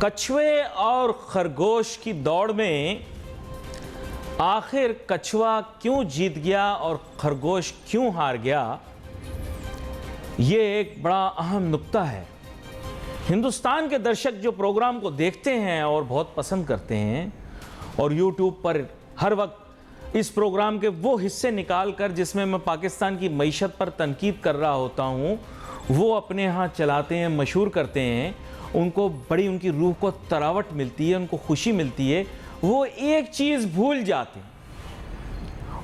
कछुए और खरगोश की दौड़ में आखिर कछुआ क्यों जीत गया और खरगोश क्यों हार गया, ये एक बड़ा अहम नुक्ता है। हिंदुस्तान के दर्शक जो प्रोग्राम को देखते हैं और बहुत पसंद करते हैं और YouTube पर हर वक्त इस प्रोग्राम के वो हिस्से निकाल कर जिसमें मैं पाकिस्तान की मईशत पर तनकीद कर रहा होता हूँ, वो अपने यहाँ चलाते हैं, मशहूर करते हैं, उनको बड़ी उनकी रूह को तरावट मिलती है, उनको खुशी मिलती है। वो एक चीज़ भूल जाते हैं,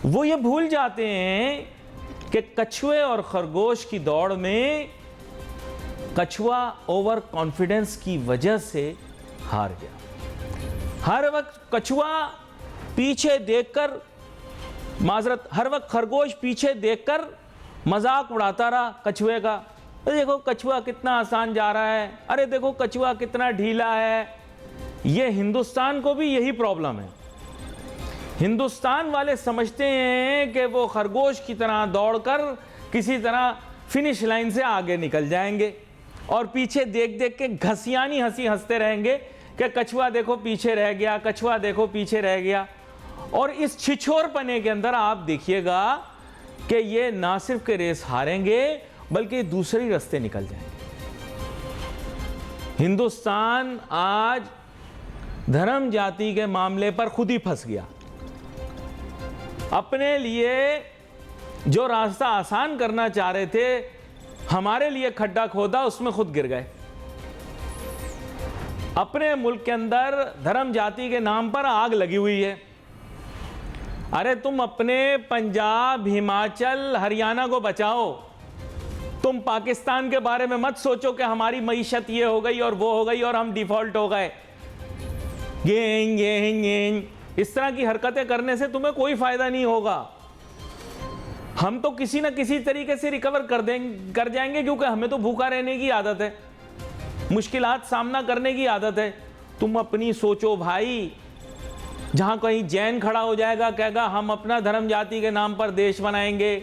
वो ये भूल जाते हैं कि कछुए और खरगोश की दौड़ में कछुआ ओवर कॉन्फिडेंस की वजह से हार गया। हर वक्त कछुआ पीछे देखकर हर वक्त खरगोश पीछे देखकर मजाक उड़ाता रहा कछुए का। अरे देखो कछुआ कितना आसान जा रहा है, अरे देखो कछुआ कितना ढीला है। ये हिंदुस्तान को भी यही प्रॉब्लम है। हिंदुस्तान वाले समझते हैं कि वो खरगोश की तरह दौड़कर किसी तरह फिनिश लाइन से आगे निकल जाएंगे और पीछे देख देख के घसियानी हंसी हंसते रहेंगे कि कछुआ देखो पीछे रह गया, कछुआ देखो पीछे रह गया। और इस छिछोरपने के अंदर आप देखिएगा कि ये ना सिर्फ के रेस हारेंगे बल्कि दूसरे रास्ते निकल जाएंगे। हिंदुस्तान आज धर्म जाति के मामले पर खुद ही फंस गया। अपने लिए जो रास्ता आसान करना चाह रहे थे, हमारे लिए खड्डा खोदा, उसमें खुद गिर गए। अपने मुल्क के अंदर धर्म जाति के नाम पर आग लगी हुई है। अरे तुम अपने पंजाब, हिमाचल, हरियाणा को बचाओ। तुम पाकिस्तान के बारे में मत सोचो कि हमारी मईशत ये हो गई और वो हो गई और हम डिफॉल्ट हो गए। इस तरह की हरकतें करने से तुम्हें कोई फायदा नहीं होगा। हम तो किसी ना किसी तरीके से रिकवर कर जाएंगे, क्योंकि हमें तो भूखा रहने की आदत है, मुश्किलात सामना करने की आदत है। तुम अपनी सोचो भाई। जहां कहीं जैन खड़ा हो जाएगा, कहेगा हम अपना धर्म जाति के नाम पर देश बनाएंगे,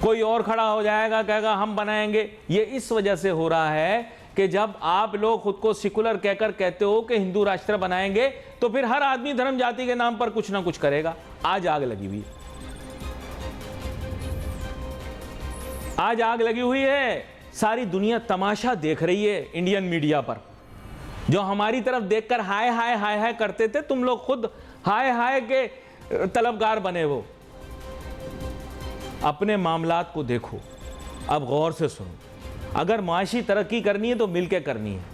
कोई और खड़ा हो जाएगा कहेगा हम बनाएंगे। ये इस वजह से हो रहा है कि जब आप लोग खुद को सेकुलर कहकर कहते हो कि हिंदू राष्ट्र बनाएंगे, तो फिर हर आदमी धर्म जाति के नाम पर कुछ ना कुछ करेगा। आज आग लगी हुई है, आज आग लगी हुई है। सारी दुनिया तमाशा देख रही है इंडियन मीडिया पर। जो हमारी तरफ देखकर हाय हाय हाय हाय करते थे, तुम लोग खुद हाय हाय के तलबगार बने। वो अपने मामलात को देखो, अब गौर से सुनो। अगर माशी तरक्की करनी है तो मिलकर करनी है,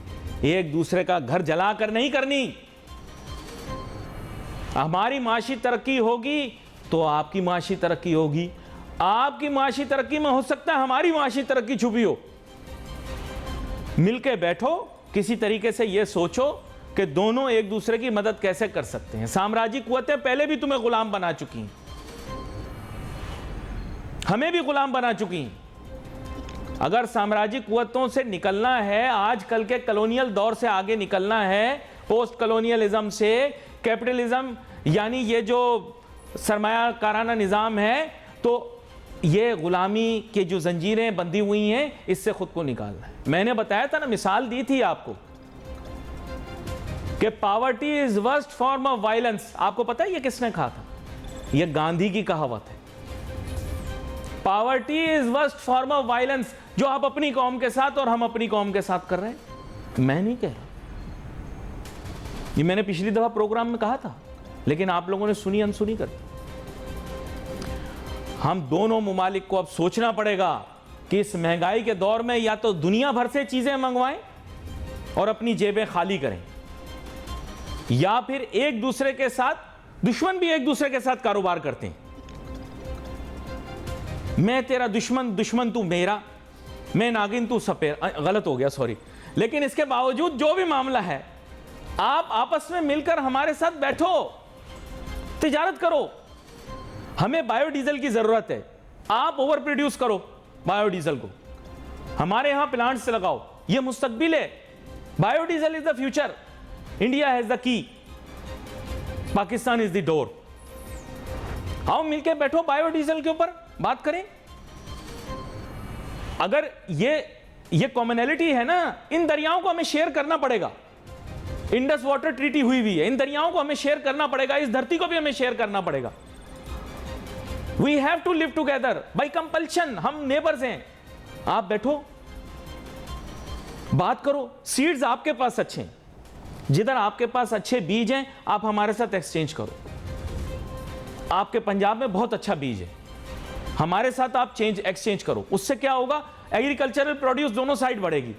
एक दूसरे का घर जलाकर नहीं करनी। हमारी माशी तरक्की होगी तो आपकी माशी तरक्की होगी, आपकी माशी तरक्की में हो सकता है हमारी माशी तरक्की छुपी हो। मिलके बैठो, किसी तरीके से यह सोचो कि दोनों एक दूसरे की मदद कैसे कर सकते हैं। साम्राज्यिक कुव्वतें पहले भी तुम्हें गुलाम बना चुकी हैं, हमें भी गुलाम बना चुकी हैं। अगर साम्राज्यिक कुव्वतों से निकलना है, आजकल के कॉलोनियल दौर से आगे निकलना है, पोस्ट कॉलोनियलिज्म से कैपिटलिज्म यानी ये जो सरमायाकाराना निज़ाम है, तो ये गुलामी के जो जंजीरें बंधी हुई हैं, इससे खुद को निकालना है। मैंने बताया था ना, मिसाल दी थी आपको कि poverty is worst form of violence. आपको पता है ये किसने कहा था? ये गांधी की कहावत है। Poverty is worst form of violence, जो आप अपनी कौम के साथ और हम अपनी कौम के साथ कर रहे हैं। मैं नहीं कह रहा, ये मैंने पिछली दफा प्रोग्राम में कहा था, लेकिन आप लोगों ने सुनी अनसुनी कर दी। हम दोनों मुमालिक को अब सोचना पड़ेगा कि इस महंगाई के दौर में या तो दुनिया भर से चीजें मंगवाएं और अपनी जेबें खाली करें, या फिर एक दूसरे के साथ, दुश्मन भी एक दूसरे के साथ कारोबार करते हैं। मैं तेरा दुश्मन, दुश्मन तू मेरा, मैं नागिन तू सपेर। गलत हो गया, सॉरी। लेकिन इसके बावजूद जो भी मामला है, आप आपस में मिलकर हमारे साथ बैठो, तिजारत करो। हमें बायोडीजल की जरूरत है, आप ओवर प्रोड्यूस करो बायोडीजल को, हमारे यहां प्लांट्स लगाओ, यह मुस्तकबिल है। Biodiesel is the future, India has the key, Pakistan is the door. आओ मिलके बैठो, बायोडीजल के ऊपर बात करें। अगर ये कॉमनैलिटी है ना, इन दरियाओं को हमें शेयर करना पड़ेगा। इंडस वाटर ट्रीटी हुई है, इन दरियाओं को हमें शेयर करना पड़ेगा, इस धरती को भी हमें शेयर करना पड़ेगा। We have to live together by compulsion. हम नेबर्स हैं। आप बैठो, बात करो, सीड्स आपके पास अच्छे हैं, जिधर आपके पास अच्छे बीज हैं आप हमारे साथ एक्सचेंज करो। आपके पंजाब में बहुत अच्छा बीज है, हमारे साथ आप एक्सचेंज करो। उससे क्या होगा, एग्रीकल्चरल प्रोड्यूस दोनों साइड बढ़ेगी।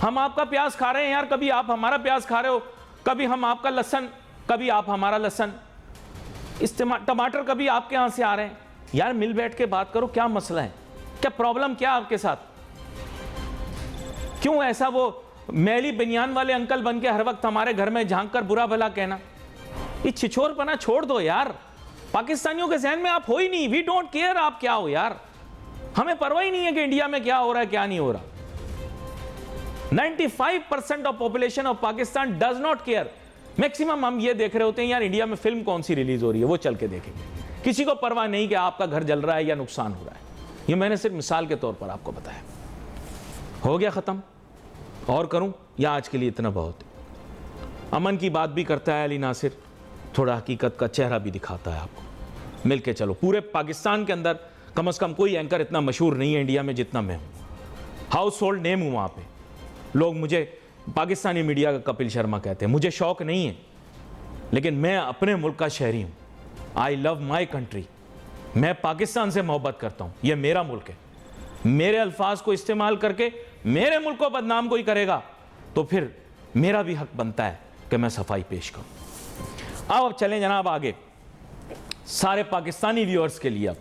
हम आपका प्याज खा रहे हैं यार, कभी आप हमारा प्याज खा रहे हो, कभी हम आपका लहसन, कभी आप हमारा लहसन, इस टमाटर कभी आपके यहां से आ रहे हैं। यार मिल बैठ के बात करो, क्या मसला है, क्या प्रॉब्लम क्या आपके साथ? क्यों ऐसा वो मैली बनियान वाले अंकल बन के हर वक्त हमारे घर में झांक कर बुरा भला कहना? ये छिछोरपना छोड़ दो यार। पाकिस्तानियों के जहन में आप हो ही नहीं। वी डोंट केयर आप क्या हो यार, हमें परवाह ही नहीं है कि इंडिया में क्या हो रहा है क्या नहीं हो रहा। 95% of population of Pakistan does not care. Maximum हम ये देख रहे होते हैं यार इंडिया में फिल्म कौन सी रिलीज हो रही है, वो चल के देखेंगे। किसी को परवाह नहीं कि आपका घर जल रहा है या नुकसान हो रहा है। ये मैंने सिर्फ मिसाल के तौर पर आपको बताया। हो गया खत्म? और करूं या आज के लिए इतना बहुत है? अमन की बात भी करता है अली नासिर, थोड़ा हकीकत का चेहरा भी दिखाता है आपको। मिलके चलो। पूरे पाकिस्तान के अंदर कम से कम कोई एंकर इतना मशहूर नहीं है इंडिया में जितना मैं हूं। हाउस होल्ड नेम हूं वहां पे। लोग मुझे पाकिस्तानी मीडिया का कपिल शर्मा कहते हैं। मुझे शौक नहीं है, लेकिन मैं अपने मुल्क का शहरी हूं। I love my country. मैं पाकिस्तान से मोहब्बत करता हूं। यह मेरा मुल्क है। मेरे अल्फाज को इस्तेमाल करके मेरे मुल्क को बदनाम कोई करेगा तो फिर मेरा भी हक बनता है कि मैं सफाई पेश करूं। अब चलें जनाब आगे। सारे पाकिस्तानी व्यूअर्स के लिए, अब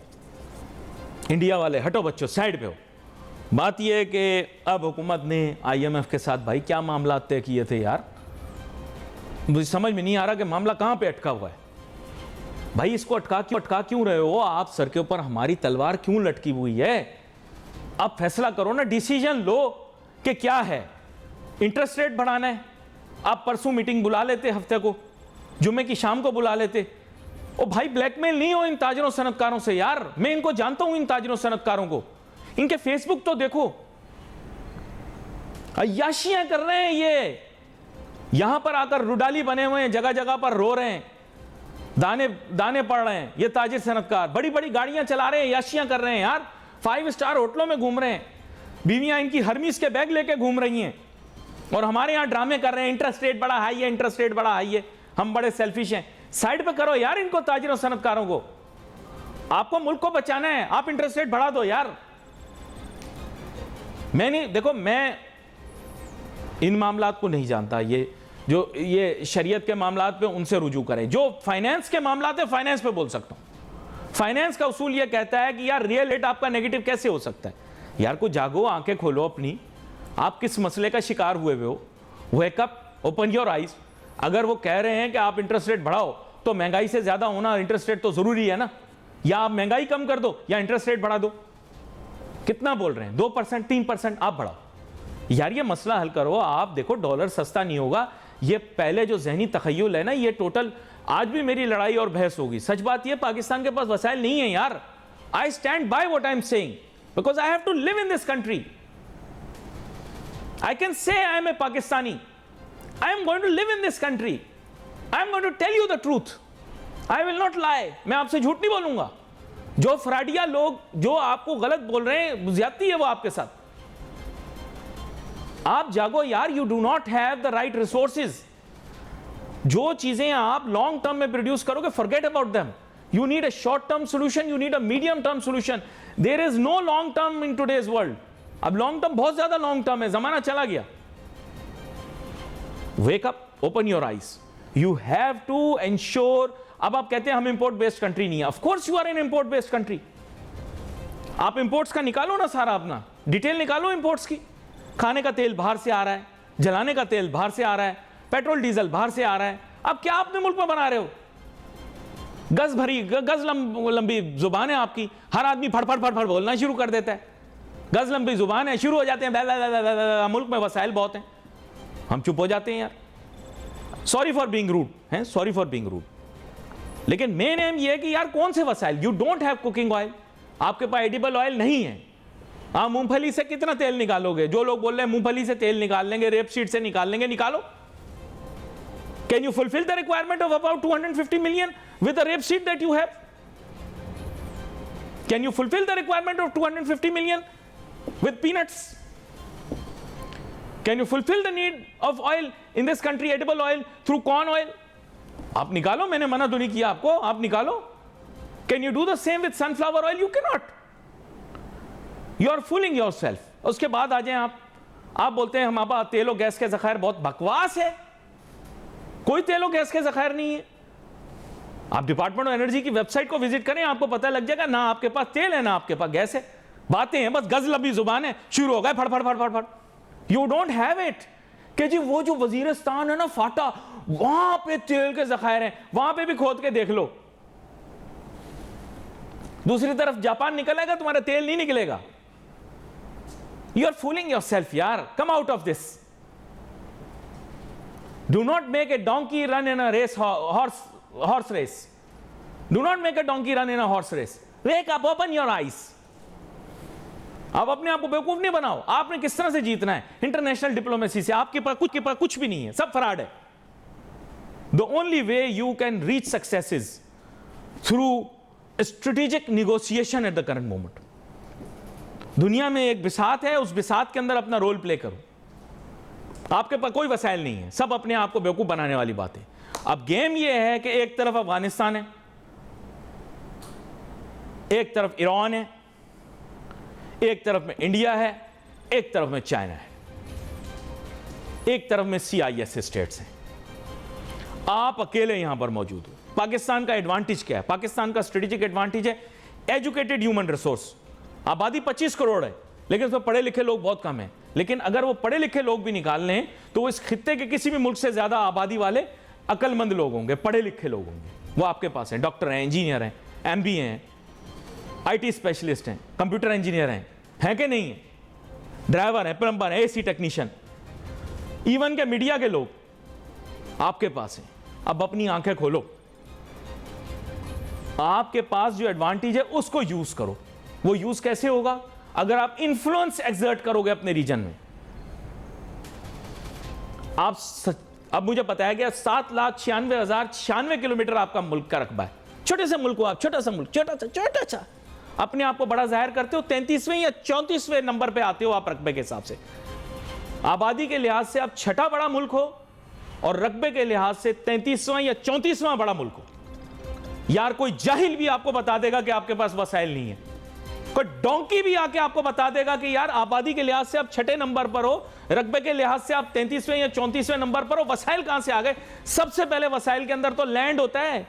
इंडिया वाले हटो बच्चों, साइड पे हो। बात यह है कि अब हुकूमत ने IMF के साथ भाई क्या मामला तय किए थे यार, मुझे समझ में नहीं आ रहा कि मामला कहां पे अटका हुआ है। भाई इसको अटका क्यों रहे हो आप? सर के ऊपर हमारी तलवार क्यों लटकी हुई है? अब फैसला करो ना, डिसीजन लो कि क्या है। इंटरेस्ट रेट बढ़ाना है? आप परसों मीटिंग बुला लेते, हफ्ते को जुम्मे की शाम को बुला लेते। ओ भाई ब्लैकमेल नहीं हो इन ताजरों सनतकारों से यार। मैं इनको जानता हूं, इन ताजरों सनतकारों को। इनके फेसबुक तो देखो, अय्याशियां कर रहे हैं ये। यहां पर आकर रुडाली बने हुए हैं, जगह जगह पर रो रहे हैं, दाने पड़ रहे हैं। ये ताजिर सनतकार बड़ी बड़ी गाड़ियां चला रहे हैं, अय्याशियां कर रहे हैं यार। 5 स्टार होटलों में घूम रहे हैं, बीवियां इनकी हर्मीस के बैग लेके घूम रही हैं, और हमारे यहां ड्रामे कर रहे हैं। इंटरेस्ट रेट बड़ा हाई है, इंटरेस्ट रेट बड़ा हाई है, हम बड़े सेल्फिश हैं। साइड पे करो यार इनको, ताजिरों सनतकारों को। आपको मुल्क को बचाना है, आप इंटरेस्ट रेट बढ़ा दो यार। मैं नहीं, देखो मैं इन मामलात को नहीं जानता। ये शरीयत के मामलात पे उनसे रुजू करें। जो फाइनेंस के मामलात है, फाइनेंस पे बोल सकता हूं। फाइनेंस का उसूल यह कहता है कि यार रियल रेट आपका नेगेटिव कैसे हो सकता है? यार को जागो, आंखें खोलो अपनी। आप किस मसले का शिकार हुए हो? Wake up, open your eyes. अगर वो कह रहे हैं कि आप इंटरेस्ट रेट बढ़ाओ, तो महंगाई से ज्यादा होना इंटरेस्ट रेट तो जरूरी है ना। या आप महंगाई कम कर दो या इंटरेस्ट रेट बढ़ा दो। कितना बोल रहे हैं? 2%, 3% आप बढ़ाओ। यार ये मसला हल करो। आप देखो डॉलर सस्ता नहीं होगा। ये पहले जो जहनी तखय्युल है ना, ये टोटल आज भी मेरी लड़ाई और बहस होगी। सच बात ये, पाकिस्तान के पास वसाइल नहीं है यार। I stand by what I am saying because I have to live in this country. I can say I am a Pakistani. I am going to live in this country. I am going to tell you the truth. I will not lie. मैं आपसे झूठ नहीं बोलूंगा। जो फ्राडिया लोग जो आपको गलत बोल रहे हैं, ज्यादती है वो आपके साथ। आप जागो यार। You do not have the right resources. जो चीजें आप लॉन्ग टर्म में प्रोड्यूस करोगे, forget about them. You need a short term solution, you need a medium term solution. There is no long term in today's world. अब long term बहुत ज्यादा long term है, जमाना चला गया। Wake up, open your eyes. You have to ensure. अब आप कहते हैं हम इंपोर्ट बेस्ड कंट्री नहीं है। Of course you are an import based country. आप इंपोर्ट्स का निकालो ना सारा, अपना डिटेल निकालो इंपोर्ट्स की। खाने का तेल बाहर से आ रहा है, जलाने का तेल बाहर से आ रहा है, पेट्रोल डीजल बाहर से आ रहा है। अब क्या अपने मुल्क में बना रहे हो? गज लंबी जुबान है आपकी। हर आदमी फड़ फड़ फड़ फड़ बोलना शुरू कर देता है। गज लंबी जुबान है, शुरू हो जाते हैं मुल्क में वसाइल बहुत हैं, हम चुप हो जाते हैं यार। सॉरी फॉर बीइंग रूड है, सॉरी फॉर बीइंग रूड। लेकिन मेन एम ये है कि यार कौन से वसाइल? You don't have cooking oil. आपके पास एडिबल ऑयल नहीं है। आप मूंगफली से कितना तेल निकालोगे? जो लोग बोल रहे हैं मूंगफली से तेल निकाल लेंगे, रेपसीड से निकाल लेंगे, निकालो। Can you fulfill the requirement of about 250 million with the rapeseed that you have? Can you fulfill the requirement of 250 million with peanuts? Can you fulfill the need of oil in this country, edible oil, through corn oil? आप निकालो, मैंने मना तो नहीं किया आपको, आप निकालो. Can you do the same with sunflower oil? You cannot. You are fooling yourself. उसके बाद आ जाएं आप बोलते हैं हमारे पास तेल और गैस के ज़खायर. बहुत बकवास है. कोई तेल और गैस के ज़खायर नहीं है. आप डिपार्टमेंट ऑफ एनर्जी की वेबसाइट को विजिट करें, आपको पता लग जाएगा ना आपके पास तेल है ना आपके पास गैस है. बातें हैं, बस गज लंबी जुबान है, शुरू हो गए फड़ फड़ फड़ फड़ फड़. यू डोंट हैव इट कि जी वो जो वजीरिस्तान है ना फाटा, वहां पे तेल के ज़खायर हैं, वहां पे भी खोद के देख लो. दूसरी तरफ जापान निकलेगा, तुम्हारा तेल नहीं निकलेगा. You are fooling yourself, yaar. Come out of this. Do not make a donkey run in a race, horse race. Do not make a donkey run in a horse race. Wake up, open your eyes. आप अपने आप को बेवकूफ नहीं बनाओ. आपने किस तरह से जीतना है? इंटरनेशनल डिप्लोमेसी से. आपके पास कुछ भी नहीं है, सब फ्रॉड है. The only way you can reach success is through strategic negotiation at the current moment. दुनिया में एक बिसात है, उस बिसात के अंदर अपना रोल प्ले करो. आपके पास कोई वसाइल नहीं है, सब अपने आप को बेवकूफ बनाने वाली बात है. अब गेम ये है कि एक तरफ अफगानिस्तान है, एक तरफ ईरान है, एक तरफ में इंडिया है, एक तरफ में चाइना है, एक तरफ में CIS स्टेट्स हैं. आप अकेले यहां पर मौजूद हो. पाकिस्तान का एडवांटेज क्या है? पाकिस्तान का स्ट्रेटेजिक एडवांटेज है एजुकेटेड ह्यूमन रिसोर्स. आबादी 25 करोड़ है, लेकिन उसमें पढ़े लिखे लोग बहुत कम हैं. लेकिन अगर वो पढ़े लिखे लोग भी निकाल लें तो वो इस खित्ते के किसी भी मुल्क से ज्यादा आबादी वाले अक्लमंद लोग होंगे, पढ़े लिखे लोग होंगे. वो आपके पास हैं, डॉक्टर हैं, इंजीनियर हैं, MBA हैं, IT स्पेशलिस्ट हैं, कंप्यूटर इंजीनियर हैं कि नहीं है, ड्राइवर हैं, प्लम्बर हैं, AC टेक्नीशियन, इवन के मीडिया के लोग आपके पास हैं. अब अपनी आंखें खोलो. आपके पास जो एडवांटेज है उसको यूज करो. वो यूज कैसे होगा? अगर आप इन्फ्लुएंस एक्सर्ट करोगे अपने रीजन में. अब मुझे बताया गया 7,96,096 किलोमीटर आपका मुल्क का रकबा है. छोटे से मुल्क को आप, छोटा सा मुल्क, छोटा सा अपने आप को बड़ा जाहिर करते हो. 33वें या 34वें नंबर पे आते हो आप रकबे के हिसाब से. आबादी के लिहाज से आप छठा बड़ा मुल्क हो और रकबे के लिहाज से 33वां या 34वां बड़ा मुल्क हो. यार कोई जाहिल भी आपको बता देगा कि आपके पास वसाइल नहीं है. कोई डोंकी भी आके आपको बता देगा कि यार आबादी के लिहाज से आप छठे नंबर पर हो, रकबे के लिहाज से आप 33वें या 34वें नंबर पर हो. वसाइल कहां से आ गए? सबसे पहले वसाइल के अंदर तो लैंड होता है.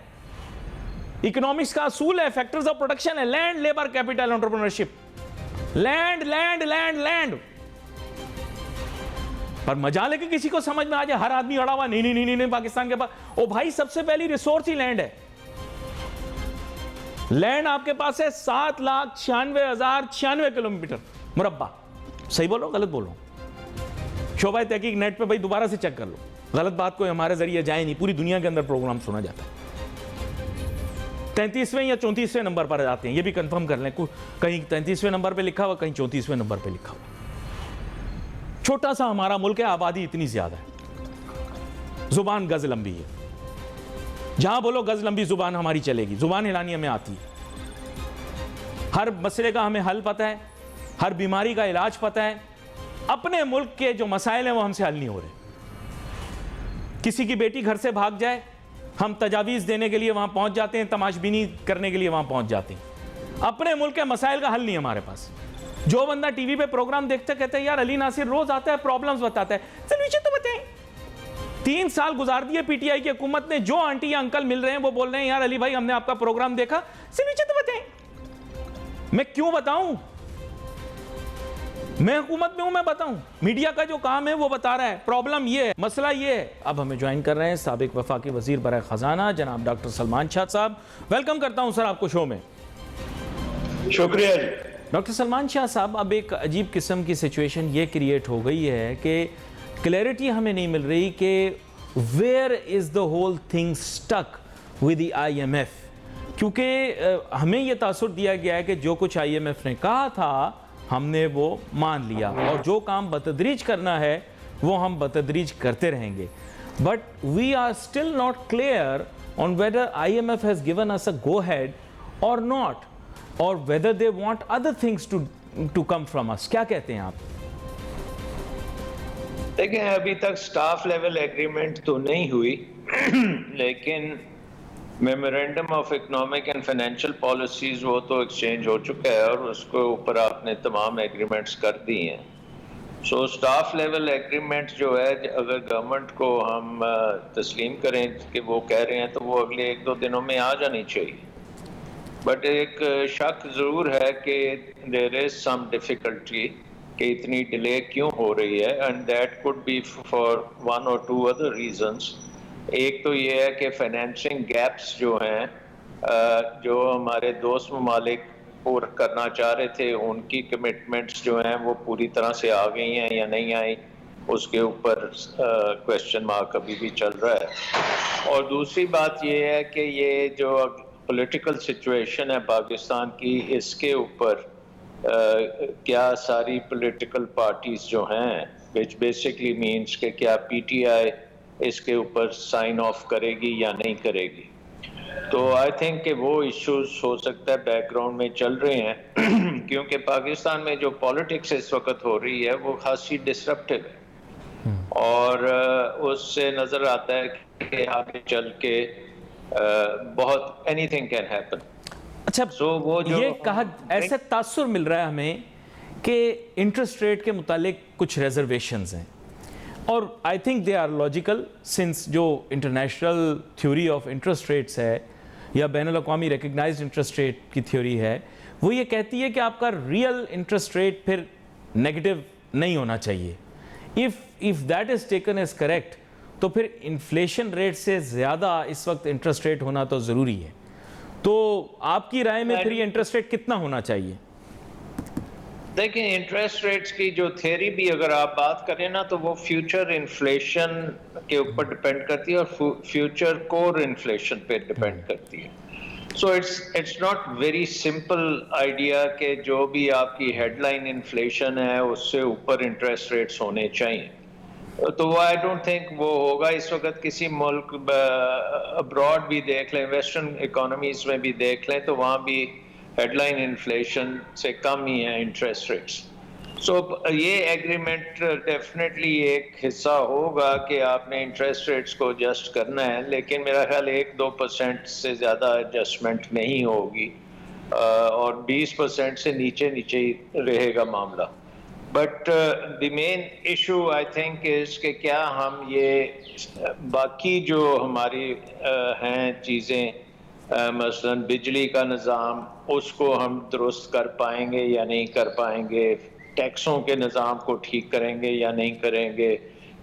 इकोनॉमिक्स का असूल है, फैक्टर्स ऑफ प्रोडक्शन है, land, labour, capital, entrepreneurship. Land land land land. पर मजा लेके किसी को समझ में आ जाए, हर आदमी अड़ा हुआ नहीं पाकिस्तान के पास. ओ भाई, सबसे पहली रिसोर्स ही लैंड है. लैंड आपके पास है 7,96,096 किलोमीटर मुरब्बा. सही बोलो गलत बोलो? शोभा तहकीक नेट पे भाई दोबारा से चेक कर लो. गलत बात कोई हमारे जरिए जाए नहीं, पूरी दुनिया के अंदर प्रोग्राम सुना जाता है. 33वें या 34वें नंबर पर आते हैं, ये भी कंफर्म कर लें. कहीं 33वें नंबर पे लिखा हुआ, कहीं 34वें नंबर पे लिखा हुआ. छोटा सा हमारा मुल्क है, आबादी इतनी ज्यादा है, जुबान गज लंबी है. जहां बोलो गज लंबी जुबान हमारी चलेगी. जुबान हिलानी हमें आती है. हर मसले का हमें हल पता है, हर बीमारी का इलाज पता है. अपने मुल्क के जो मसाइल हैं वो हमसे हल नहीं हो रहे. किसी की बेटी घर से भाग जाए, हम तजावीज देने के लिए वहां पहुंच जाते हैं, तमाशबीनी करने के लिए वहां पहुंच जाते हैं. अपने मुल्क के मसाइल का हल नहीं हमारे पास. जो बंदा टीवी पे प्रोग्राम देखते कहते हैं यार अली नासिर रोज आता है, प्रॉब्लम्स बताता है, सोल्यूशन तो बताएं. 3 साल गुजार दिए PTI की हुकूमत ने. जो आंटी या अंकल मिल रहे हैं वो बोल रहे हैं यार अली भाई हमने आपका प्रोग्राम देखा, सोल्यूशन तो बताएं. मैं क्यों बताऊं? मैं हुकूमत में हूं, मैं बताऊं? मीडिया का जो काम है वो बता रहा है प्रॉब्लम ये है, मसला ये है. अब हमें ज्वाइन कर रहे हैं साबिक वफाकी वजीर बराए खजाना जनाब डॉक्टर सलमान शाह साहब. वेलकम करता हूं सर आपको शो में. शुक्रिया. डॉक्टर सलमान शाह साहब, अब एक अजीब किस्म की सिचुएशन ये क्रिएट हो गई है कि क्लैरिटी हमें नहीं मिल रही कि where is the whole thing stuck with the IMF. क्योंकि हमें यह तासुर दिया गया है कि जो कुछ IMF ने कहा था हमने वो मान लिया और जो काम बतदरीज करना है वो हम बतदरीज करते रहेंगे. but we are still not clear on whether IMF has given us a go-ahead or not, or whether they want other things to come from us. क्या कहते हैं आप? देखिए, अभी तक स्टाफ लेवल एग्रीमेंट तो नहीं हुई लेकिन memorandum of economic and financial policies वो तो एक्सचेंज हो चुका है और उसके ऊपर आपने तमाम एग्रीमेंट्स कर दी हैं। सो स्टाफ लेवल एग्रीमेंट जो है, अगर गवर्नमेंट को हम तस्लीम करें कि वो कह रहे हैं, तो वो अगले 1-2 दिनों में आ जानी चाहिए। बट एक शक ज़रूर है कि देयर इज़ सम डिफ़िकल्टी कि इतनी डिले क्यों हो रही है, and that could be for 1 or 2 other reasons. एक तो ये है कि फाइनेंसिंग गैप्स जो हैं, जो हमारे दोस्त ममालिक पूरा करना चाह रहे थे, उनकी कमिटमेंट्स जो हैं वो पूरी तरह से आ गई हैं या नहीं आई, उसके ऊपर क्वेश्चन मार्क अभी भी चल रहा है। और दूसरी बात ये है कि ये जो पॉलिटिकल सिचुएशन है पाकिस्तान की, इसके ऊपर क्या सारी पॉलिटिकल पार्टीज जो हैं, विच बेसिकली मीन्स कि क्या पीटीआई इसके ऊपर साइन ऑफ करेगी या नहीं करेगी। तो आई थिंक कि वो इश्यूज हो सकता है बैकग्राउंड में चल रहे हैं क्योंकि पाकिस्तान में जो पॉलिटिक्स इस वक्त हो रही है वो खासी डिसरप्टिव है और उससे नज़र आता है कि आगे चल के बहुत एनीथिंग कैन हैपन। अच्छा, वो जो ये कहा, ऐसे तासुर मिल रहा है हमें कि इंटरेस्ट रेट के मुतालिक कुछ रिजर्वेशंस हैं और I think they are logical, since जो international theory of interest rates है या बैनुल-अक़वामी रिकग्नाइज्ड इंटरेस्ट रेट की थ्योरी है, वो ये कहती है कि आपका रियल इंटरेस्ट रेट फिर नेगेटिव नहीं होना चाहिए। If that is taken as correct, तो फिर इन्फ्लेशन रेट से ज़्यादा इस वक्त इंटरेस्ट रेट होना तो ज़रूरी है। तो आपकी राय में फिर ये इंटरेस्ट रेट कितना होना चाहिए? देखिए, इंटरेस्ट रेट्स की जो थ्योरी भी अगर आप बात करें ना, तो वो फ्यूचर इन्फ्लेशन के ऊपर डिपेंड करती है और फ्यूचर कोर इन्फ्लेशन पे डिपेंड करती है। So it's not very simple idea कि जो भी आपकी हेडलाइन इन्फ्लेशन है उससे ऊपर इंटरेस्ट रेट्स होने चाहिए। तो वो आई डोंट थिंक वो होगा इस वक्त। किसी मुल्क अब्रॉड भी देख लें, वेस्टर्न इकोनॉमीज में भी देख लें, तो वहाँ भी हेडलाइन इन्फ्लेशन से कम ही है इंटरेस्ट रेट्स। सो ये एग्रीमेंट डेफिनेटली एक हिस्सा होगा कि आपने इंटरेस्ट रेट्स को एडजस्ट करना है, लेकिन मेरा ख्याल 1-2% से ज़्यादा एडजस्टमेंट नहीं होगी और 20% से नीचे नीचे ही रहेगा मामला। But the main issue I think is कि क्या हम ये बाकी जो हमारी हैं चीज़ें, मसलन बिजली का निज़ाम, उसको हम दुरुस्त कर पाएंगे या नहीं कर पाएंगे, टैक्सों के निज़ाम को ठीक करेंगे या नहीं करेंगे,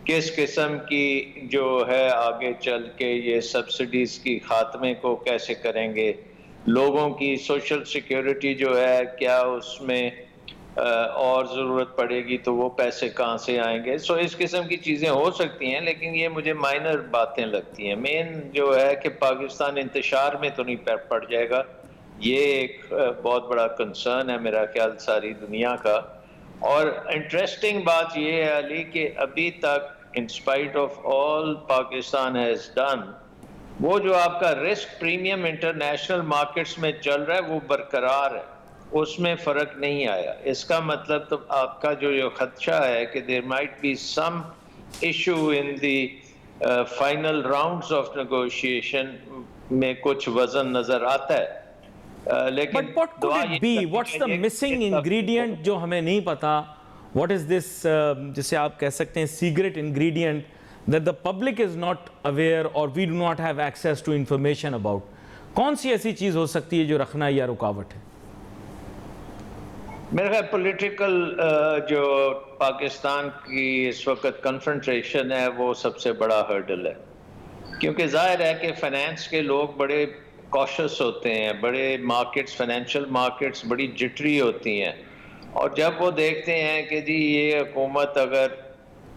किस किस्म की जो है आगे चल के ये सब्सिडीज़ की खात्मे को कैसे करेंगे, लोगों की सोशल सिक्योरिटी जो है क्या उसमें और ज़रूरत पड़ेगी तो वो पैसे कहाँ से आएंगे। सो इस किस्म की चीज़ें हो सकती हैं, लेकिन ये मुझे माइनर बातें लगती हैं। मेन जो है कि पाकिस्तान इंतशार में तो नहीं पड़ जाएगा, ये एक बहुत बड़ा कंसर्न है मेरा ख्याल सारी दुनिया का। और इंटरेस्टिंग बात ये है अली कि अभी तक in spite of all Pakistan has done, वो जो आपका रिस्क प्रीमियम इंटरनेशनल मार्केट्स में चल रहा है वो बरकरार है, उसमें फ़र्क नहीं आया। इसका मतलब तो आपका जो खदशा है कि there might be some issue in the final rounds of negotiation में कुछ वजन नज़र आता है। लेकिन But what could it be? What's the missing ingredient जो हमें नहीं पता? What is this जिसे आप कह सकते हैं secret ingredient that the public is not aware or we do not have access to information about? कौन सी ऐसी चीज़ हो सकती है जो रखना या रुकावट है? मेरा ख्याल पॉलिटिकल जो पाकिस्तान की इस वक्त कन्फ्रंटेशन है वो सबसे बड़ा हर्डल है, क्योंकि जाहिर है कि फाइनेंस के लोग बड़े कॉशियस होते हैं, बड़े मार्केट्स, फाइनेंशियल मार्केट्स बड़ी जिटरी होती हैं, और जब वो देखते हैं कि जी ये हुकूमत अगर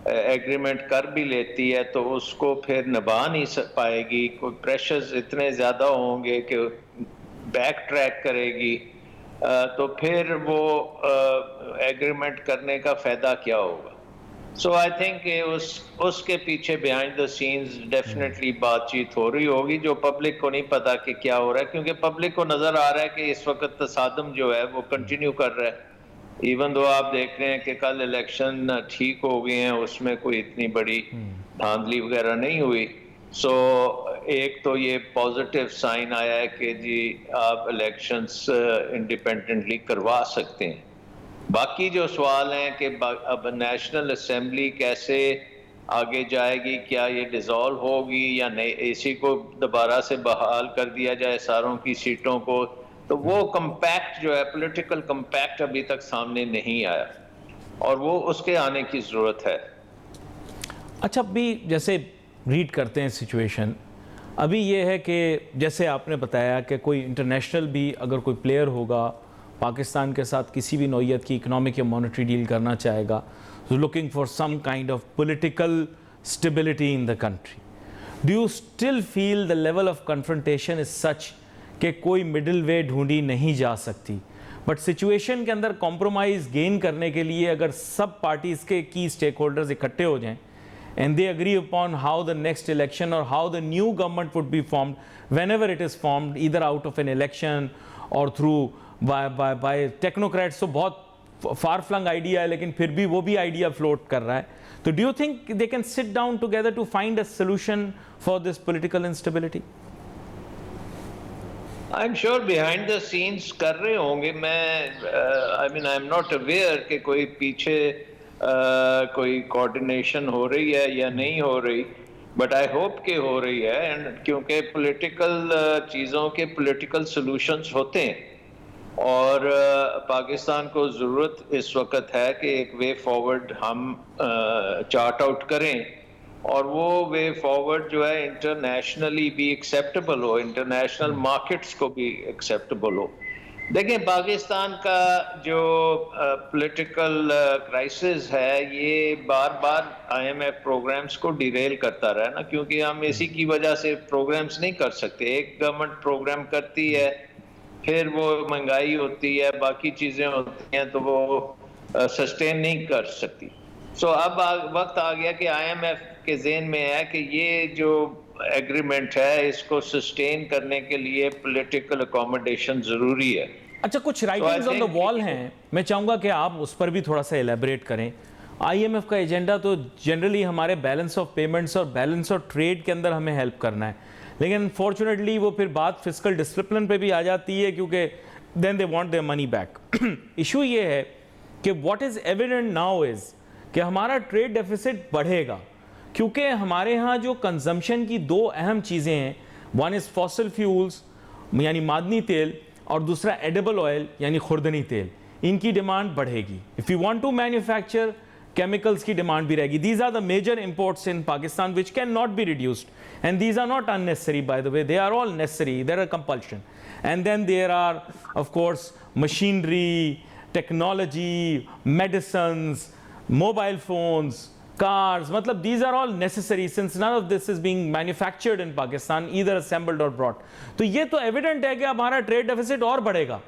एग्रीमेंट कर भी लेती है तो उसको फिर निभा नहीं पाएगी, कोई प्रेशर्स इतने ज़्यादा होंगे कि बैक ट्रैक करेगी, तो फिर वो एग्रीमेंट करने का फ़ायदा क्या होगा। सो आई थिंक उसके पीछे बिहाइंड द सीन्स डेफिनेटली बातचीत हो रही होगी, जो पब्लिक को नहीं पता कि क्या हो रहा है, क्योंकि पब्लिक को नजर आ रहा है कि इस वक्त तसादम जो है वो कंटिन्यू कर रहा है। इवन दो आप देख रहे हैं कि कल इलेक्शन ठीक हो गए हैं, उसमें कोई इतनी बड़ी धांधली वगैरह नहीं हुई। सो एक तो ये पॉजिटिव साइन आया है कि जी आप इलेक्शंस इंडिपेंडेंटली करवा सकते हैं। बाकी जो सवाल हैं कि अब नेशनल असेंबली कैसे आगे जाएगी, क्या ये डिसॉल्व होगी या नहीं, इसी को दोबारा से बहाल कर दिया जाए सारों की सीटों को, तो वो कंपैक्ट जो है पॉलिटिकल कंपैक्ट अभी तक सामने नहीं आया और वो उसके आने की ज़रूरत है। अच्छा, अभी जैसे रीड करते हैं सिचुएशन, अभी ये है कि जैसे आपने बताया कि कोई इंटरनेशनल भी अगर कोई प्लेयर होगा पाकिस्तान के साथ किसी भी नौयत की इकोनॉमिक या मॉनेटरी डील करना चाहेगा, so looking for some kind of political stability in the country. Do you still feel the level of confrontation is such कि कोई मिडिल वे ढूंढी नहीं जा सकती, बट सिचुएशन के अंदर कॉम्प्रोमाइज़ गेन करने के लिए अगर सब पार्टीज़ के की स्टेक होल्डर्स इकट्ठे हो जाएं and they agree upon how the next election or how the new government would be formed whenever it is formed, either out of an election or through by technocrats, so बहुत फार flung idea है लेकिन फिर भी वो भी idea float कर रहा है, तो do you think they can sit down together to find a solution for this political instability? I am sure behind the scenes कर रहे होंगे। I mean I am not aware कि कोई पीछे कोई कोऑर्डिनेशन हो रही है या नहीं हो रही, बट आई होप कि हो रही है। एंड क्योंकि पॉलिटिकल चीज़ों के पॉलिटिकल सॉल्यूशंस होते हैं और पाकिस्तान को ज़रूरत इस वक्त है कि एक वे फॉरवर्ड हम चार्ट आउट करें और वो वे फॉरवर्ड जो है इंटरनेशनली भी एक्सेप्टेबल हो, इंटरनेशनल मार्केट्स को भी एक्सेप्टेबल हो। देखिए पाकिस्तान का जो पॉलिटिकल क्राइसिस है ये बार बार आईएमएफ प्रोग्राम्स को डिरेल करता रहा ना, क्योंकि हम इसी की वजह से प्रोग्राम्स नहीं कर सकते। एक गवर्नमेंट प्रोग्राम करती है, फिर वो महंगाई होती है, बाकी चीज़ें होती हैं, तो वो सस्टेन नहीं कर सकती। सो अब वक्त आ गया कि आईएमएफ के ज़हन में है कि ये जो एग्रीमेंट है इसको सस्टेन करने के लिए पॉलिटिकल अकोमोडेशन ज़रूरी है। अच्छा, कुछ राइटिंग्स ऑन द वॉल हैं, मैं चाहूँगा कि आप उस पर भी थोड़ा सा एलेबरेट करें। आईएमएफ का एजेंडा तो जनरली हमारे बैलेंस ऑफ पेमेंट्स और बैलेंस ऑफ ट्रेड के अंदर हमें हेल्प करना है, लेकिन अनफॉर्चुनेटली वो फिर बात फिस्कल डिसिप्लिन पे भी आ जाती है, क्योंकि then they want their money back. Issue ये है कि what is evident now is कि हमारा ट्रेड डेफिसिट बढ़ेगा, क्योंकि हमारे यहाँ जो कंजम्पशन की दो अहम चीज़ें हैं, वन इज़ फॉसिल फ्यूल्स यानी मादनी तेल और दूसरा एडिबल ऑयल यानी खुर्दनी तेल, इनकी डिमांड बढ़ेगी। If you want to manufacture, chemicals की डिमांड भी रहेगी। These are the major imports in Pakistan which can not be reduced, and these are not unnecessary, by the way they are all necessary, there are compulsion. And then there are of course machinery, technology, medicines, mobile phones, cars, मतलब these are all necessary since none of this is being manufactured in Pakistan, either assembled or brought। तो ये तो evident है कि हमारा trade deficit और बढ़ेगा,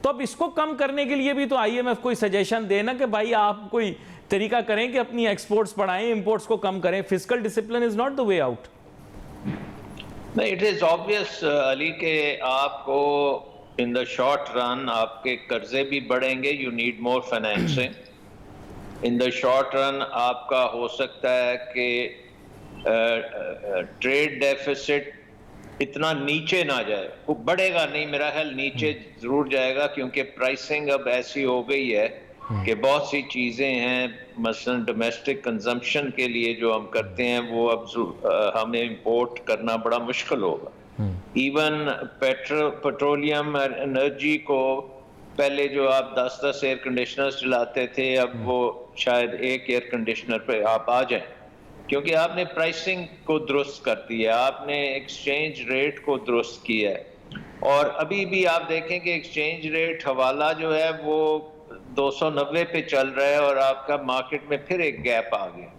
तो अब इसको कम करने के लिए भी तो आईएमएफ कोई सजेशन देना कि भाई आप कोई तरीका करें कि अपनी एक्सपोर्ट्स बढ़ाएं, इंपोर्ट्स को कम करें। Fiscal discipline is not the way out. नहीं, इट इज ऑब्वियस अली के आपको इन द शॉर्ट रन आपके कर्जे भी बढ़ेंगे, you need more financing. In the short run आपका हो सकता है कि ट्रेड डेफिसिट इतना नीचे ना जाए, वो बढ़ेगा नहीं, मेरा ख्याल नीचे जरूर जाएगा, क्योंकि प्राइसिंग अब ऐसी हो गई है कि बहुत सी चीज़ें हैं मसलन डोमेस्टिक कंजम्पशन के लिए जो हम करते हैं वो अब हमें इंपोर्ट करना बड़ा मुश्किल होगा। इवन पेट्रोलियम एनर्जी को पहले जो आप 10-10 एयर कंडीशनर्स चलाते थे, अब वो शायद एक एयर कंडीशनर पे आप आ जाएं, क्योंकि आपने प्राइसिंग को दुरुस्त कर दिया, आपने एक्सचेंज रेट को दुरुस्त किया है। और अभी भी आप देखें कि एक्सचेंज रेट हवाला जो है वो 290 पे चल रहा है और आपका मार्केट में फिर एक गैप आ गया।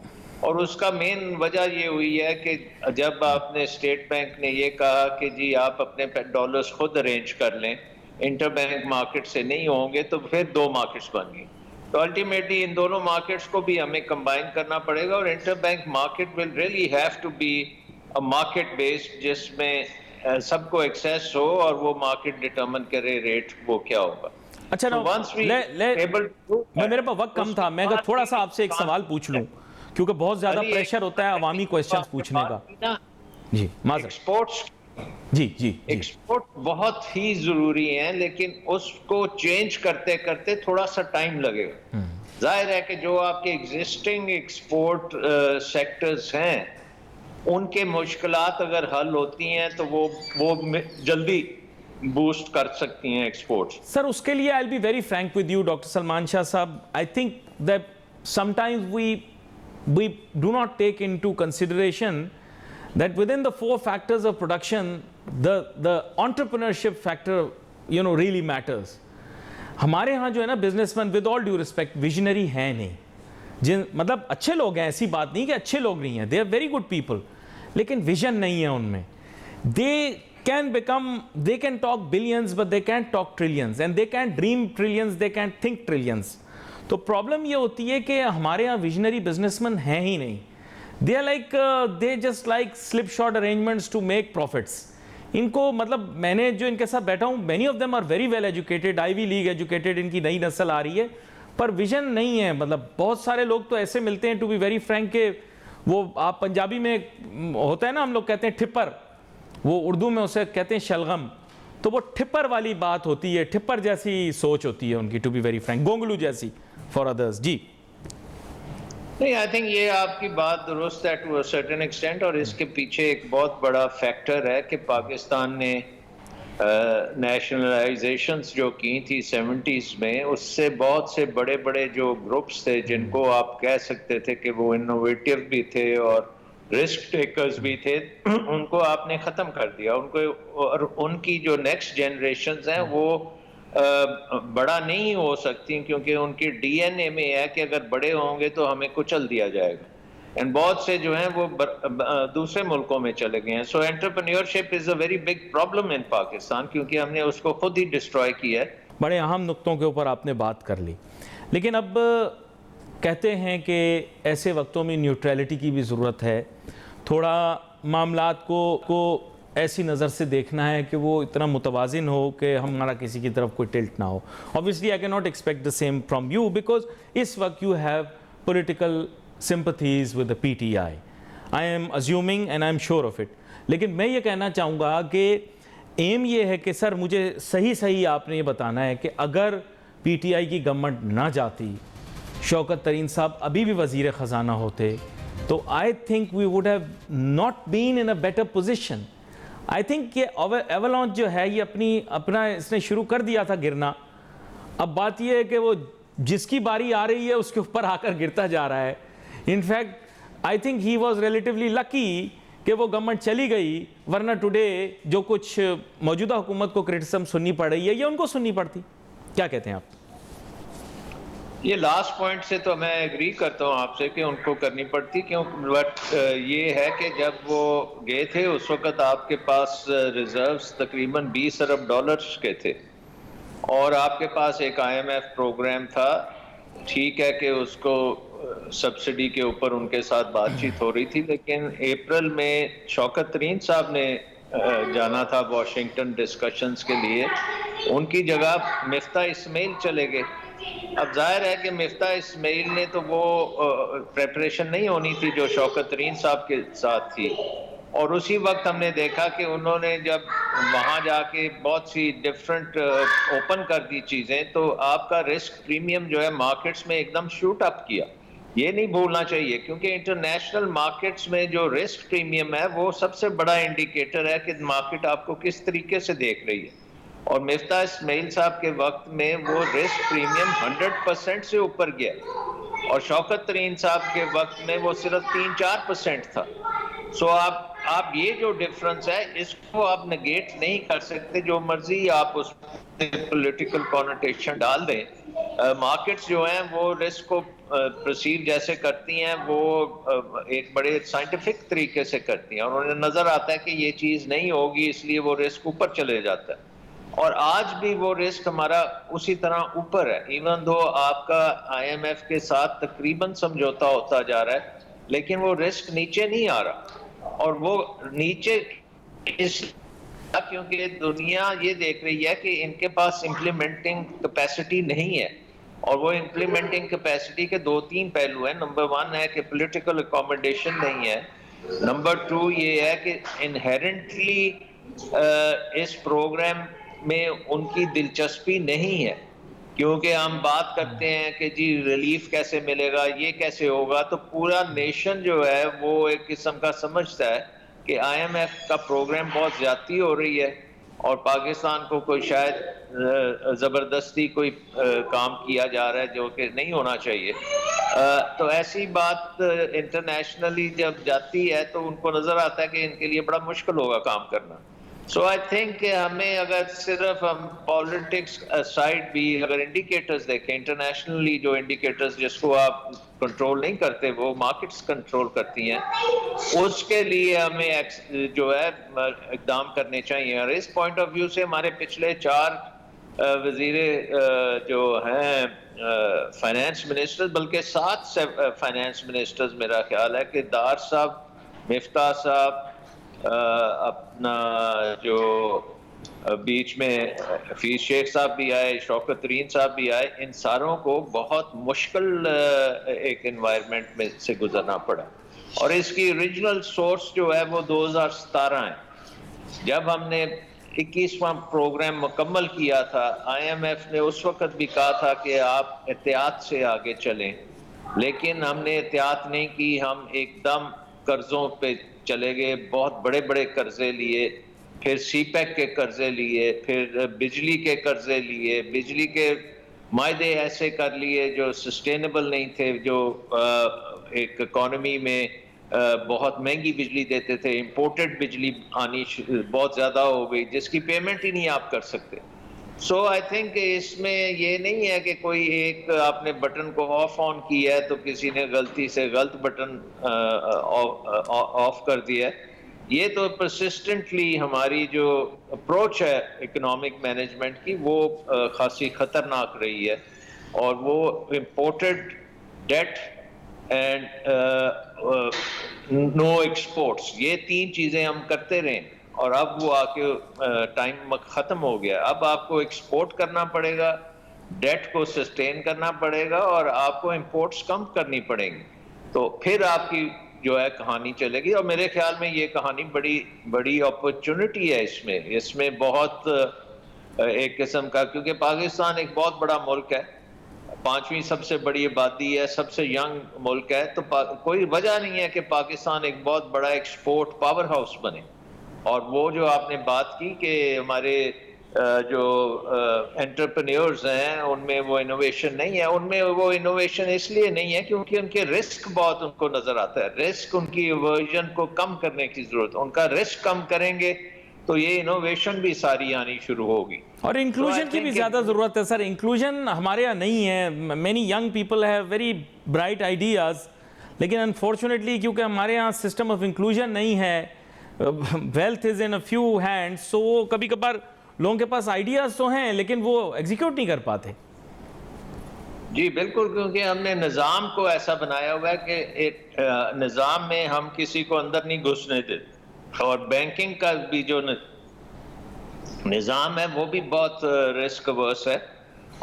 और उसका मेन वजह ये हुई है कि जब आपने स्टेट बैंक ने ये कहा कि जी आप अपने डॉलर्स खुद अरेंज कर लें, इंटरबैंक मार्केट से नहीं होंगे, तो फिर दो मार्केट्स बन गई। तो अल्टीमेटली इन दोनों मार्केट्स को भी हमें कंबाइन करना पड़ेगा और interbank market will really have to be a market based, जिसमें सबको एक्सेस हो और वो मार्केट डिटरमिन करे रेट वो क्या होगा। अच्छा ना, once we able to do that, मेरे पास वक्त कम था, मैं अगर थोड़ा सा आपसे एक सवाल पूछ लूं, क्योंकि बहुत ज्यादा अली, प्रेशर होता है अवामी क्वेश्चंस पूछने का। जी माजर, एक्सपोर्ट्स जी जी जी, एक्सपोर्ट बहुत ही जरूरी है, लेकिन उसको चेंज करते करते थोड़ा सा टाइम लगेगा। जाहिर है कि जो आपके एग्जिस्टिंग एक्सपोर्ट सेक्टर्स हैं उनके मुश्किलात अगर हल होती हैं तो वो जल्दी बूस्ट कर सकती हैं एक्सपोर्ट्स। सर उसके लिए I will be very frank with you doctor Salman Shah sahab, I think that sometimes we do not take into consideration that within the 4 factors of production the entrepreneurship factor really matters. हमारे यहाँ जो है ना businessman, with all due respect, visionary है नहीं। जिन मतलब अच्छे लोग हैं, ऐसी बात नहीं कि अच्छे लोग नहीं हैं, they are very good people, लेकिन विजन नहीं है उनमें। they can talk billions but they can't talk trillions, and they can't dream trillions, they can't think trillions. तो प्रॉब्लम ये होती है कि हमारे यहाँ विजनरी बिजनेसमैन हैं ही नहीं। They just like slip shot arrangements to make profits. इनको मतलब मैंने जो इनके साथ बैठा हूँ, many of them are very well educated, Ivy League educated, इनकी नई नस्ल आ रही है, पर विजन नहीं है। मतलब बहुत सारे लोग तो ऐसे मिलते हैं, टू बी वेरी फ्रैंक, के वो आप पंजाबी में होता है ना, हम लोग कहते हैं ठिप्पर, वो उर्दू में उसे कहते हैं शलगम, तो वो ठिप्पर वाली बात होती है, ठिप्पर जैसी सोच होती है उनकी, टू बी वेरी फ्रैंक, गोंगलू जैसी फॉर अदर्स। जी नहीं, आई थिंक ये आपकी बात दुरुस्त है टू अ सर्टेन एक्सटेंट, और इसके पीछे एक बहुत बड़ा फैक्टर है कि पाकिस्तान ने नेशनलाइजेशंस जो की थी 70s में, उससे बहुत से बड़े बड़े जो ग्रुप्स थे जिनको आप कह सकते थे कि वो इनोवेटिव भी थे और रिस्क टेकर्स भी थे, उनको आपने ख़त्म कर दिया उनको, और उनकी जो नेक्स्ट जनरेशंस हैं वो बड़ा नहीं हो सकती, क्योंकि उनकी डीएनए में है कि अगर बड़े होंगे तो हमें कुचल दिया जाएगा। एंड बहुत से जो हैं वो दूसरे मुल्कों में चले गए हैं। So entrepreneurship is a very big problem in Pakistan, क्योंकि हमने उसको खुद ही डिस्ट्रॉय किया है। बड़े अहम नुक्तों के ऊपर आपने बात कर ली, लेकिन अब कहते हैं कि ऐसे वक्तों में न्यूट्रलिटी की भी ज़रूरत है। थोड़ा मामलात को ऐसी नज़र से देखना है कि वो इतना मुतवाज़िन हो कि हमारा किसी की तरफ कोई टिल्ट ना हो। Obviously I can not expect the same from you, because इस वक्त you have political sympathies with the PTI, I am assuming and I am sure of it. लेकिन मैं ये कहना चाहूँगा कि एम ये है कि सर मुझे सही आपने ये बताना है कि अगर पीटीआई की गवर्नमेंट ना जाती, शौकत तरीन साहब अभी भी वज़ीर ख़जाना होते, तो I think we would have not been in a better position. I think ये एवलॉन्च जो है ये अपना इसने शुरू कर दिया था गिरना। अब बात ये है कि वो जिसकी बारी आ रही है उसके ऊपर आकर गिरता जा रहा है। In fact I think he was relatively lucky कि वो गवर्नमेंट चली गई, वरना टुडे जो कुछ मौजूदा हुकूमत को क्रिटिसिज्म सुननी पड़ रही है ये उनको सुननी पड़ती। क्या कहते हैं आप? ये लास्ट पॉइंट से तो मैं एग्री करता हूँ आपसे कि उनको करनी पड़ती, क्यों, बट ये है कि जब वो गए थे उस वक्त आपके पास रिजर्व्स तकरीबन 20 अरब डॉलर्स के थे, और आपके पास एक IMF प्रोग्राम था। ठीक है कि उसको सब्सिडी के ऊपर उनके साथ बातचीत हो रही थी, लेकिन अप्रैल में शौकत तरीन साहब ने जाना था वॉशिंगटन डिस्कशंस के लिए, उनकी जगह मिफ्ता इस्माइल चले गए। अब जाहिर है कि मिफ्ता इस्माइल ने तो वो प्रेपरेशन नहीं होनी थी जो शौकत तरीन साहब के साथ थी, और उसी वक्त हमने देखा कि उन्होंने जब वहाँ जाके बहुत सी डिफरेंट ओपन कर दी चीज़ें, तो आपका रिस्क प्रीमियम जो है मार्केट्स में एकदम शूट अप किया। ये नहीं भूलना चाहिए, क्योंकि इंटरनेशनल मार्केट्स में जो रिस्क प्रीमियम है वो सबसे बड़ा इंडिकेटर है कि मार्केट आपको किस तरीके से देख रही है। और मिफ्ता इस्माइल साहब के वक्त में वो रिस्क प्रीमियम 100% से ऊपर गया, और शौकत तरीन साहब के वक्त में वो सिर्फ 3-4% था। सो आप ये जो डिफरेंस है इसको आप नेगेट नहीं कर सकते, जो मर्जी आप उस पॉलिटिकल कॉनोटेशन डाल दें। मार्केट्स जो हैं वो रिस्क को परसीव जैसे करती हैं, वो एक बड़े साइंटिफिक तरीके से करती हैं, और उन्हें नजर आता है कि ये चीज़ नहीं होगी, इसलिए वो रिस्क ऊपर चले जाता है। और आज भी वो रिस्क हमारा उसी तरह ऊपर है, इवन दो आपका आईएमएफ के साथ तकरीबन समझौता होता जा रहा है, लेकिन वो रिस्क नीचे नहीं आ रहा। और वो नीचे इस क्योंकि दुनिया ये देख रही है कि इनके पास इम्प्लीमेंटिंग कैपेसिटी नहीं है। और वो इम्प्लीमेंटिंग कैपेसिटी के दो तीन पहलू हैं। नंबर वन है कि पॉलिटिकल अकोमोडेशन नहीं है। नंबर टू ये है कि इनहेरेंटली इस प्रोग्राम में उनकी दिलचस्पी नहीं है, क्योंकि हम बात करते हैं कि जी रिलीफ कैसे मिलेगा, ये कैसे होगा, तो पूरा नेशन जो है वो एक किस्म का समझता है कि आईएमएफ का प्रोग्राम बहुत ज्यादती हो रही है और पाकिस्तान को कोई शायद जबरदस्ती कोई काम किया जा रहा है जो कि नहीं होना चाहिए। तो ऐसी बात इंटरनेशनली जब जाती है तो उनको नजर आता है कि इनके लिए बड़ा मुश्किल होगा काम करना। सो आई थिंक हमें अगर सिर्फ हम पॉलिटिक्स साइड भी अगर इंडिकेटर्स देखें, इंटरनेशनली जो इंडिकेटर्स जिसको आप कंट्रोल नहीं करते वो मार्केट्स कंट्रोल करती हैं, उसके लिए हमें जो है इकदाम करने चाहिए। और इस पॉइंट ऑफ व्यू से हमारे पिछले 4 वजीरे जो हैं फाइनेंस मिनिस्टर्स, बल्कि 7 फाइनेंस मिनिस्टर्स मेरा ख्याल है कि दार साहब, मिफ्ता साहब, अपना जो बीच में हफीज शेख साहब भी आए, शौकत तरीन साहब भी आए, इन सारों को बहुत मुश्किल एक एनवायरनमेंट में से गुजरना पड़ा। और इसकी ओरिजिनल सोर्स जो है वो 2017 है, जब हमने 21वां प्रोग्राम मुकम्मल किया था। आईएमएफ ने उस वक्त भी कहा था कि आप एहतियात से आगे चलें, लेकिन हमने एहतियात नहीं की, हम एकदम कर्जों पे चले गए, बहुत बड़े बड़े कर्जे लिए, फिर सीपैक के कर्जे लिए, फिर बिजली के कर्जे लिए, बिजली के मायदे ऐसे कर लिए जो सस्टेनेबल नहीं थे, जो एक इकॉनमी में बहुत महंगी बिजली देते थे, इंपोर्टेड बिजली आनी बहुत ज़्यादा हो गई जिसकी पेमेंट ही नहीं आप कर सकते। सो आई थिंक इसमें ये नहीं है कि कोई एक आपने बटन को ऑफ ऑन किया है तो किसी ने गलती से गलत बटन ऑफ कर दिया है। ये तो परसिस्टेंटली हमारी जो अप्रोच है इकोनॉमिक मैनेजमेंट की वो खासी खतरनाक रही है। और वो imported debt and no exports, ये 3 चीज़ें हम करते रहे और अब वो आके टाइम खत्म हो गया। अब आपको एक्सपोर्ट करना पड़ेगा, डेट को सस्टेन करना पड़ेगा और आपको इंपोर्ट्स कम करनी पड़ेंगी, तो फिर आपकी जो है कहानी चलेगी। और मेरे ख्याल में ये कहानी बड़ी बड़ी अपॉर्चुनिटी है इसमें बहुत एक किस्म का, क्योंकि पाकिस्तान एक बहुत बड़ा मुल्क है, 5वीं सबसे बड़ी आबादी है, सबसे यंग मुल्क है, तो कोई वजह नहीं है कि पाकिस्तान एक बहुत बड़ा एक्सपोर्ट पावर हाउस बने। और वो जो आपने बात की कि हमारे जो एंटरप्रेन्योर्स हैं उनमें वो इनोवेशन नहीं है, उनमें वो इनोवेशन इसलिए नहीं है क्योंकि उनके रिस्क बहुत उनको नजर आता है। रिस्क, उनकी एवर्जन को कम करने की जरूरत, उनका रिस्क कम करेंगे तो ये इनोवेशन भी सारी आनी शुरू होगी। और इंक्लूजन की भी ज़्यादा ज़रूरत है सर। इंक्लूजन हमारे यहाँ नहीं है। Many young people have very bright ideas, लेकिन अनफॉर्चुनेटली क्योंकि हमारे यहाँ सिस्टम ऑफ इंक्लूजन नहीं है, wealth is in a few hands, so वो कभी कभार लोगों के पास आइडियाज़ तो हैं लेकिन वो एग्जीक्यूट नहीं कर पाते। जी बिल्कुल, क्योंकि हमने निज़ाम को ऐसा बनाया हुआ है कि एक निज़ाम में हम किसी को अंदर नहीं घुसने देते। और बैंकिंग का भी जो निज़ाम है वो भी बहुत रिस्क अवर्स है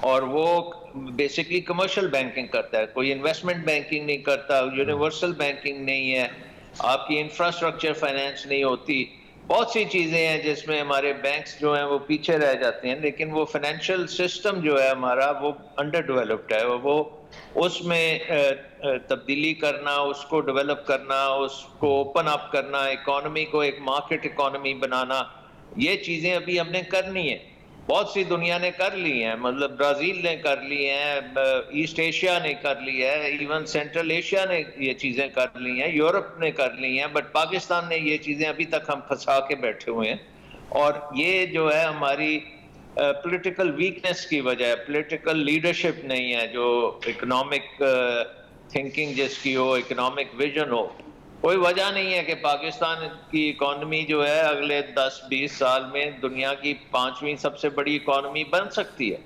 और वो बेसिकली कमर्शियल बैंकिंग करता है, कोई इन्वेस्टमेंट बैंकिंग नहीं करता, यूनिवर्सल बैंकिंग नहीं है, आपकी इंफ्रास्ट्रक्चर फाइनेंस नहीं होती। बहुत सी चीज़ें हैं जिसमें हमारे बैंक्स जो हैं वो पीछे रह जाते हैं, लेकिन वो फाइनेंशियल सिस्टम जो है हमारा वो अंडर डेवलप्ड है। वो उसमें तब्दीली करना, उसको डेवलप करना, उसको ओपन अप करना, इकोनॉमी को एक मार्केट इकोनॉमी बनाना, ये चीज़ें अभी हमने करनी है। बहुत सी दुनिया ने कर ली हैं, मतलब ब्राज़ील ने कर ली हैं, ईस्ट एशिया ने कर ली है, इवन सेंट्रल एशिया ने ये चीज़ें कर ली हैं, यूरोप ने कर ली हैं, बट पाकिस्तान ने ये चीज़ें अभी तक हम फंसा के बैठे हुए हैं। और ये जो है हमारी पॉलिटिकल वीकनेस की वजह है, पॉलिटिकल लीडरशिप नहीं है, जो इकोनॉमिक थिंकिंग जिसकी हो, इकोनॉमिक विजन हो, कोई वजह नहीं है कि पाकिस्तान की इकॉनमी जो है अगले 10-20 साल में दुनिया की 5वीं सबसे बड़ी इकॉनमी बन सकती है,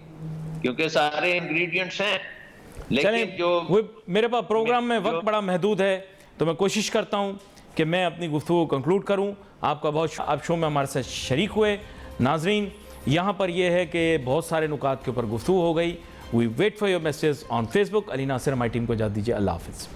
क्योंकि सारे इंग्रेडिएंट्स हैं। चलें, लेकिन जो वो मेरे पास प्रोग्राम में जो- वक्त बड़ा महदूद है, तो मैं कोशिश करता हूं कि मैं अपनी गुफ्तगू कंक्लूड करूं। आपका बहुत आप शो में हमारे साथ शरीक हुए। नाजरीन, यहाँ पर यह है कि बहुत सारे नुकात के ऊपर गुफ्तगू हो गई। We wait for your message on Facebook. Ali Nasir हमारी टीम को इजाज़त दीजिए। अल्लाह हाफिज़।